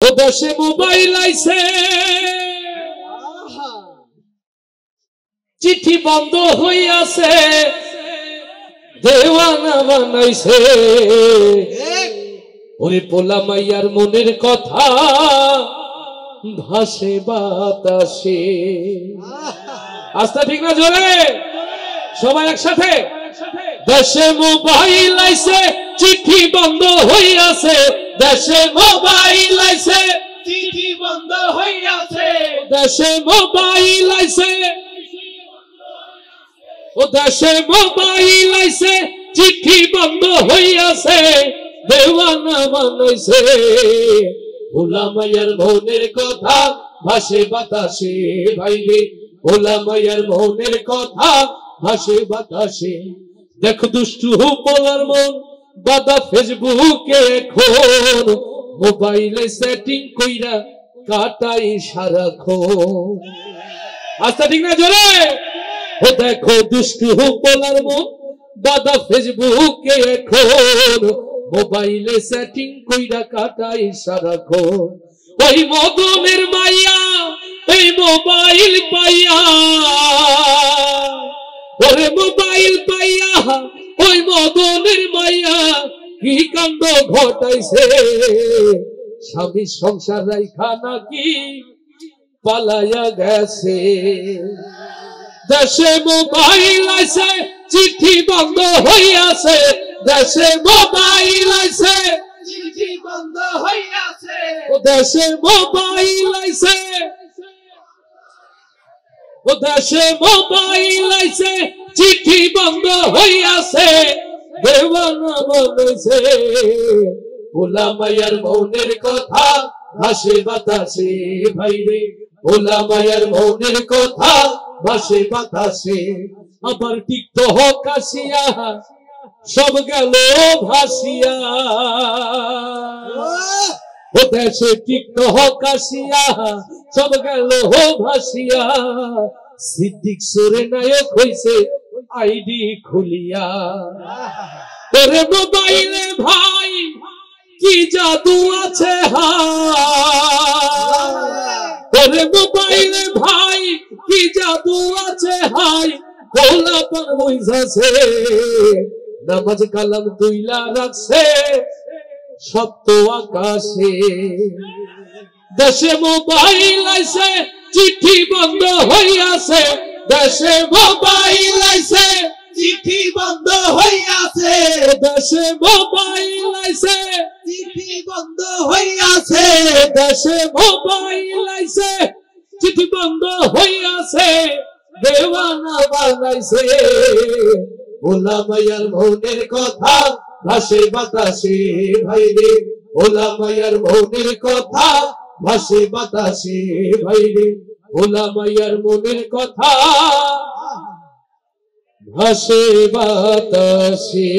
ও দেশে মোবাইল আইছে, চিঠি বন্ধ হইয়াছে, দেওয়ানা বানাইছে। ওরে পোলা মাইয়ার মনের কথা ভাসে বাতাসে। আস্তা ঠিক না জোরে সবাই একসাথে। দেশে মোবাইল আইছে, চিঠি বন্ধ হইয়াছে, দেশে মোবাইল আইছে, চিঠি বন্ধ হইয়াছে, দেশে মোবাইল আইছে, ও দেশে মোবাইল আইছে, চিঠি বন্ধ হইয়াছে, দেওয়ানা বানাইছে। ভোলা মাইয়ার মনের কথা ভাসে বাতাসে, ভাইরে ভোলা মাইয়ার মনের কথা ভাসে বাতাসে। দেখ দুষ্টু পোলার মন বাদা ফেসবুকে এখন, মোবাইলে সেটিং কইরা কাটাই সারাক্ষণ। আচ্ছা ঠিক না জোরে। ও দেখো দুষ্টু পোলার মন বাদা ফেসবুকে এখন, মোবাইলে সেটিং কইরা কাটাই সারাক্ষণ। ওই মদনের মাইয়া এই মোবাইল পাইয়া, ওরে মোবাইল পাইয়া ওই মদনের মাইয়া কি কাণ্ড ঘটাইছে। স্বামী সংসার রাইখা নাকি পালাইয়া গেছে। দেশে মোবাইল আইছে, চিঠি বন্ধ হইয়াছে, দেশে মোবাইল আইছে, চিঠি বন্ধ হইয়াছে, ও দেশে মোবাইল আইছে, ও দেশে মোবাইল আইছে, চিঠি বন্ধ হইয়াছে, দেওয়ানা বানাইছে। ভোলা মাইয়ার মনের কথা ভাসে বাতাসে, ভাইরে ভোলা মাইয়ার মনের কথা ভাসে বাতাসে। আবার টিকটক আসিয়া সব গেল ভাসিয়া, ও দেশে টিকটক আসিয়া সব গেল ভাসিয়া। সিদ্দিক সুরে নায়ক হইছে আইডি খুলিয়া। ওরে মোবাইলে ভাই কি জাদু আছে হায়, ওরে মোবাইলে ভাই কি জাদু আছে হায়। ভোলা পান বইসাছে, নামাজ কালাম তুইলা রাখছে সপ্ত আকাশে। দেশে মোবাইল আইছে, চিঠি বন্ধ হইয়াছে, দেশে মোবাইল আইছে, চিঠি বন্ধ হইয়াছে, দেশে মোবাইল আইছে, চিঠি বন্ধ হইয়াছে, দেশে মোবাইল আইছে, চিঠি বন্ধ হইয়াছে, দেওয়ানা বানাইছে। ভোলা মাইয়ার মনের কথা ভাসে বাতাসে, ভাইরে ভোলা মাইয়ার মনের কথা ভাসে বাতাসে, ভাইরে ভোলা মাইয়ার মনের কথা ভাসে বাতাসে।